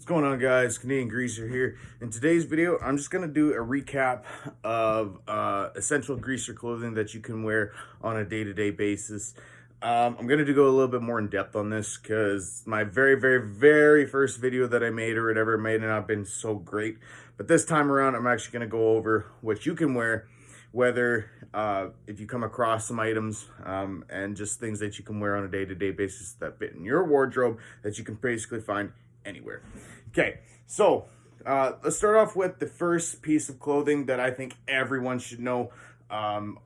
What's going on, guys? Canadian Greaser here. In today's video, I'm just going to do a recap of essential greaser clothing that you can wear on a day-to-day basis. I'm going to go a little bit more in depth on this because my very first video that I made or whatever may not have been so great. But this time around, I'm actually going to go over what you can wear, whether if you come across some items and just things that you can wear on a day-to-day basis that fit in your wardrobe that you can basically find anywhere. Okay, so let's start off with the first piece of clothing that I think everyone should know on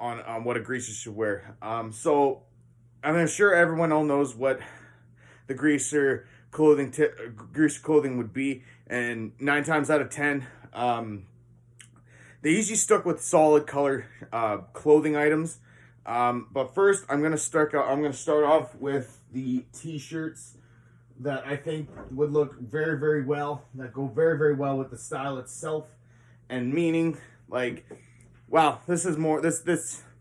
what a greaser should wear. So I'm sure everyone all knows what the greaser clothing would be, and 9 times out of 10, they usually stuck with solid color clothing items. But first, I'm gonna start off with the t-shirts that I think would look very well, that go very well with the style itself and meaning. Like, wow, this is more, this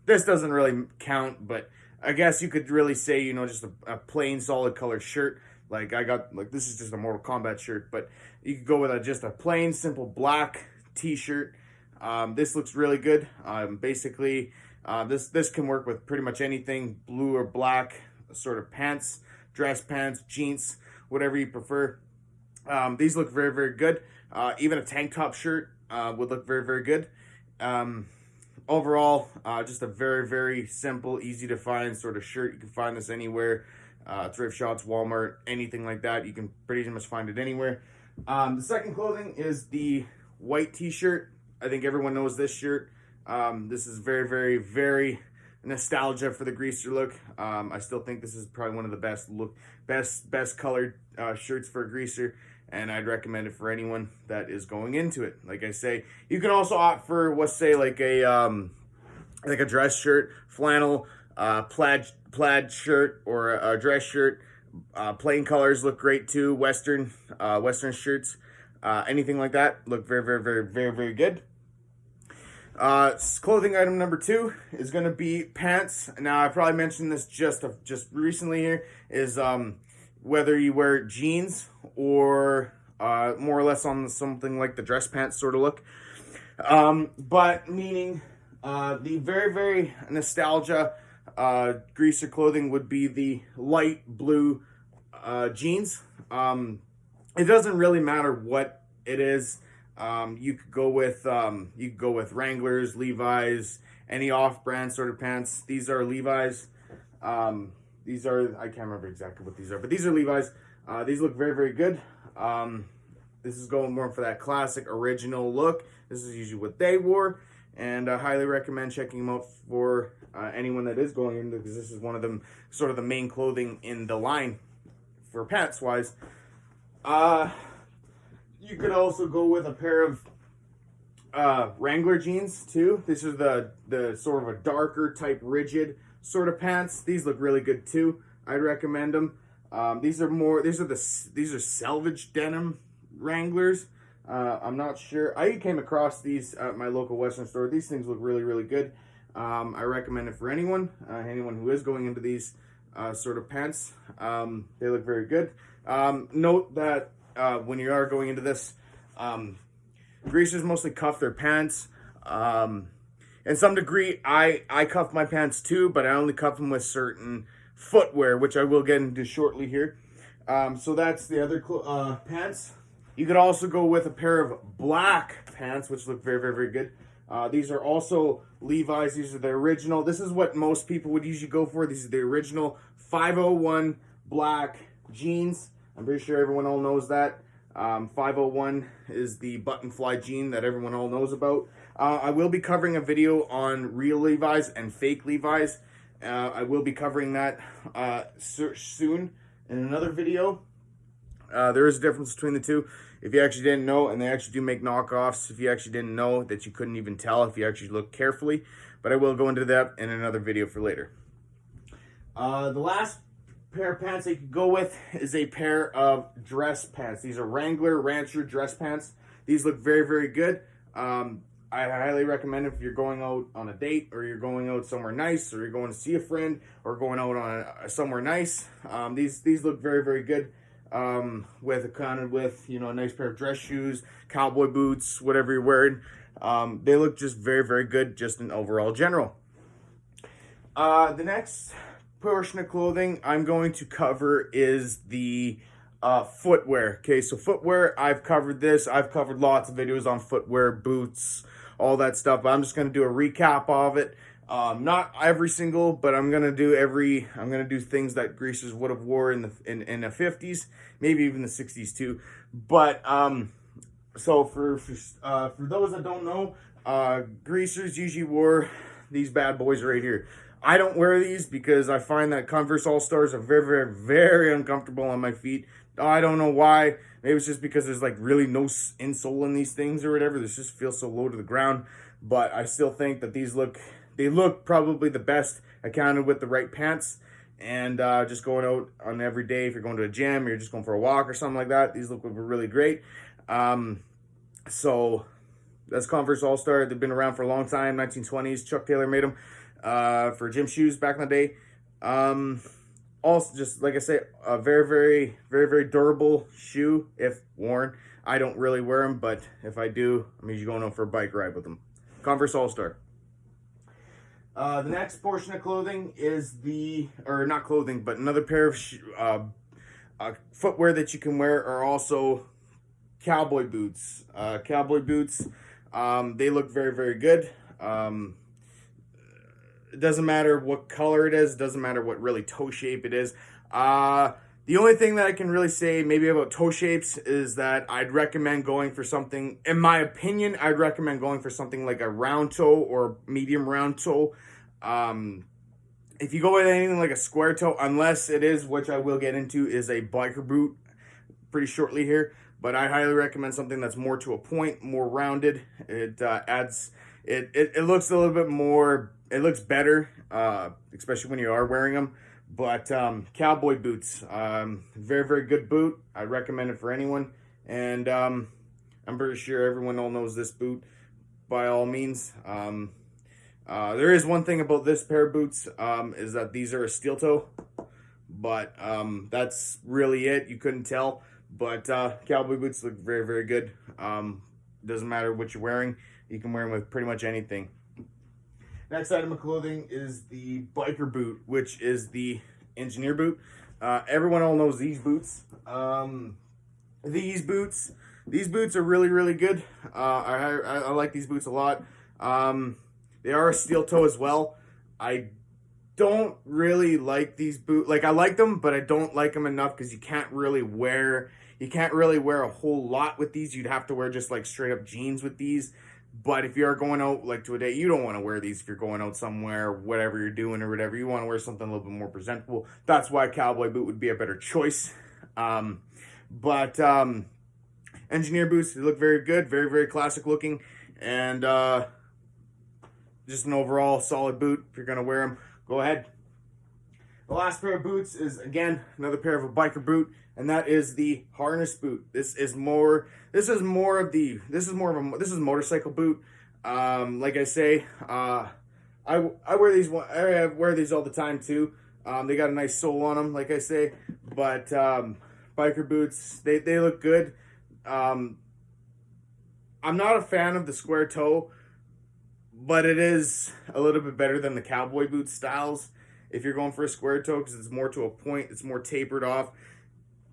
doesn't really count, but I guess you could really say, you know, just a plain solid color shirt. Like this is just a Mortal Kombat shirt, but you could go with just a plain simple black t-shirt. This looks really good. Basically, this can work with pretty much anything, blue or black sort of pants, dress pants, jeans, whatever you prefer. These look very good. Even a tank top shirt would look very good. Overall, just a very simple, easy to find sort of shirt. You can find this anywhere, thrift shops, Walmart, anything like that. You can pretty much find it anywhere. The second clothing is the white t-shirt. I think everyone knows this shirt. This is very nostalgia for the greaser look. I still think this is probably one of the best colored shirts for a greaser, and I'd recommend it for anyone that is going into it. Like I say, you can also opt for what's say like a dress shirt, flannel, plaid shirt, or a dress shirt. Plain colors look great too. Western shirts, anything like that look very good. Clothing item number 2 is going to be pants. Now, I probably mentioned this just recently here, is whether you wear jeans or more or less on something like the dress pants sort of look. But meaning the very nostalgia greaser clothing would be the light blue jeans. It doesn't really matter what it is. You could go with Wranglers, Levi's, any off-brand sort of pants. These are Levi's. These are, I can't remember exactly what these are, but these are Levi's. These look very good. This is going more for that classic original look. This is usually what they wore, and I highly recommend checking them out for anyone that is going into, because this is one of them, sort of the main clothing in the line for pants wise. You could also go with a pair of Wrangler jeans too. This is the sort of a darker type rigid sort of pants. These look really good too. I'd recommend them. These are selvage denim Wranglers. I'm not sure. I came across these at my local Western store. These things look really good. I recommend it for anyone who is going into these sort of pants. They look very good. Note that when you are going into this, greasers mostly cuff their pants. In some degree, I cuff my pants too, but I only cuff them with certain footwear, which I will get into shortly here. So that's the other pants. You could also go with a pair of black pants, which look very good. These are also Levi's. These are the original. This is what most people would usually go for. These are the original 501 black jeans. I'm pretty sure everyone all knows that. 501 is the button fly jean that everyone all knows about. I will be covering a video on real Levi's and fake Levi's. I will be covering that soon in another video. There is a difference between the two. If you actually didn't know, and they actually do make knockoffs, if you actually didn't know, that you couldn't even tell if you actually look carefully. But I will go into that in another video for later. The last pair of pants that you could go with is a pair of dress pants. These are Wrangler Rancher dress pants. These look very good. I highly recommend if you're going out on a date, or you're going out somewhere nice, or you're going to see a friend, or going out on somewhere nice. These look very good. with a nice pair of dress shoes, cowboy boots, whatever you're wearing. They look just very, very good, just in overall general. The next portion of clothing I'm going to cover is the footwear. Okay, so footwear, I've covered this. I've covered lots of videos on footwear, boots, all that stuff. But I'm just going to do a recap of it. Not every single, but I'm gonna do things that greasers would have wore in the 50s, maybe even the 60s too. But so for those that don't know, greasers usually wore these bad boys right here. I don't wear these because I find that Converse All-Stars are very, very, very uncomfortable on my feet. I don't know why. Maybe it's just because there's like really no insole in these things or whatever. This just feels so low to the ground. But I still think that they look probably the best accounted with the right pants. And just going out on every day, if you're going to a gym or you're just going for a walk or something like that, these look really great. So that's Converse All-Star. They've been around for a long time, 1920s. Chuck Taylor made them for gym shoes back in the day. Also, just like I say, a very, very, very, very durable shoe if worn. I don't really wear them, but if I do, I'm usually going out for a bike ride with them. Converse All-Star. The next portion of clothing is not clothing, but another pair of footwear that you can wear are also cowboy boots. Cowboy boots, they look very, very good. It doesn't matter what color it is. It doesn't matter what really toe shape it is. The only thing that I can really say maybe about toe shapes is that I'd recommend going for something, in my opinion, I'd recommend going for something like a round toe or medium round toe. If you go with anything like a square toe, unless it is, which I will get into, is a biker boot pretty shortly here. But I highly recommend something that's more to a point, more rounded. It it looks a little bit more, it looks better, especially when you are wearing them. But cowboy boots, very, very good boot. I recommend it for anyone. And I'm pretty sure everyone all knows this boot by all means. There is one thing about this pair of boots, is that these are a steel toe. But that's really it. You couldn't tell. But cowboy boots look very, very good. Doesn't matter what you're wearing. You can wear them with pretty much anything. Next item of clothing is the biker boot, which is the engineer boot. Everyone all knows these boots. These boots are really, really good. I like these boots a lot. They are a steel toe as well. I don't really like these boots. Like, I like them, but I don't like them enough because you can't really wear a whole lot with these. You'd have to wear just like straight up jeans with these. But if you are going out like to a date, you don't want to wear these if you're going out somewhere, whatever you're doing or whatever. You want to wear something a little bit more presentable. That's why a cowboy boot would be a better choice. But engineer boots, they look very good, very, very classic looking. And just an overall solid boot. If you're going to wear them, go ahead. The last pair of boots is, again, another pair of a biker boot, and that is the harness boot. This is motorcycle boot. Like I say, I wear these. I wear these all the time too. They got a nice sole on them, like I say. But biker boots, they look good. I'm not a fan of the square toe, but it is a little bit better than the cowboy boot styles if you're going for a square toe, because it's more to a point, it's more tapered off.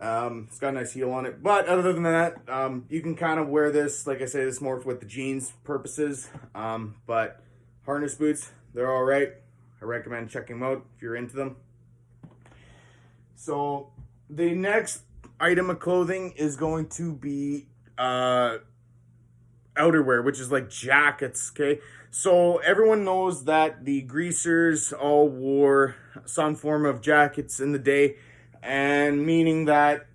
It's got a nice heel on it. But other than that, you can kind of wear this, like I say, this more with the jeans purposes. But harness boots, they're all right. I recommend checking them out if you're into them. So the next item of clothing is going to be outerwear, which is like jackets, okay? So everyone knows that the greasers all wore some form of jackets in the day, and meaning that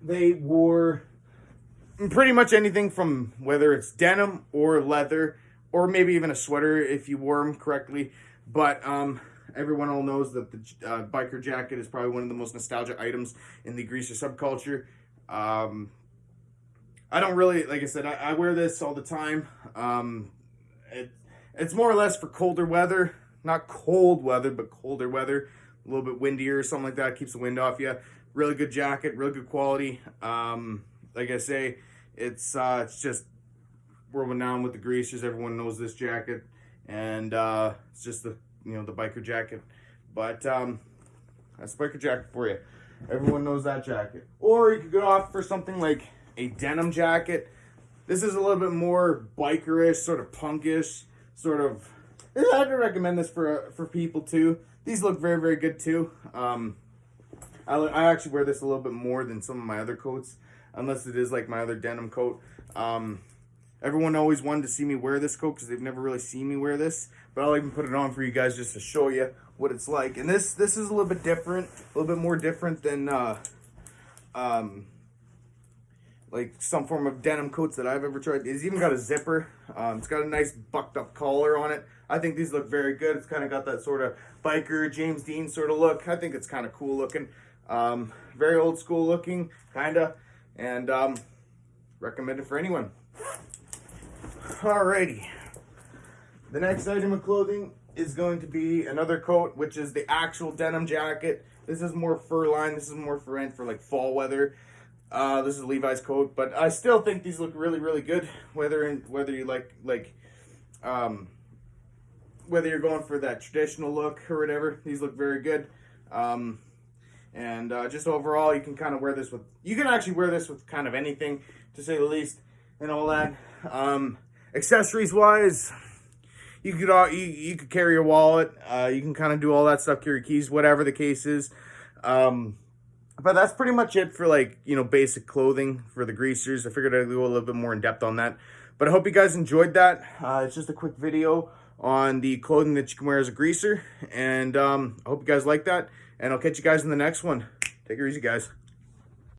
they wore pretty much anything from whether it's denim or leather, or maybe even a sweater if you wore them correctly. But everyone all knows that the biker jacket is probably one of the most nostalgic items in the greaser subculture. I don't really, like I said, I wear this all the time. It's more or less for colder weather. Not cold weather, but colder weather. A little bit windier or something like that. Keeps the wind off you. Really good jacket, really good quality. Like I say, it's just world renowned with the greasers. Everyone knows this jacket, and it's just the the biker jacket. But that's the biker jacket for you. Everyone knows that jacket. Or you could go off for something like a denim jacket. This is a little bit more bikerish, sort of punkish, sort of. I'd recommend this for people too. These look very, very good too. I actually wear this a little bit more than some of my other coats, unless it is like my other denim coat. Everyone always wanted to see me wear this coat because they've never really seen me wear this. But I'll even put it on for you guys just to show you what it's like. And this is a little bit different, a little bit more different than like some form of denim coats that I've ever tried. It's even got a zipper. It's got a nice bucked up collar on it. I think these look very good. It's kind of got that sort of biker James Dean sort of look. I think it's kind of cool looking. Very old school looking, kind of. And recommend it for anyone. Alrighty. The next item of clothing is going to be another coat, which is the actual denim jacket. This is more fur line. This is more for like fall weather. This is a Levi's coat, but I still think these look really, really good. Whether you like whether you're going for that traditional look or whatever, these look very good. And just overall, you can kind of wear this with. You can actually wear this with kind of anything, to say the least, and all that. Accessories wise, you could carry your wallet. You can kind of do all that stuff, carry keys, whatever the case is. But that's pretty much it for basic clothing for the greasers. I figured I'd go a little bit more in depth on that. But I hope you guys enjoyed that. It's just a quick video on the clothing that you can wear as a greaser. And I hope you guys like that. And I'll catch you guys in the next one. Take it easy, guys.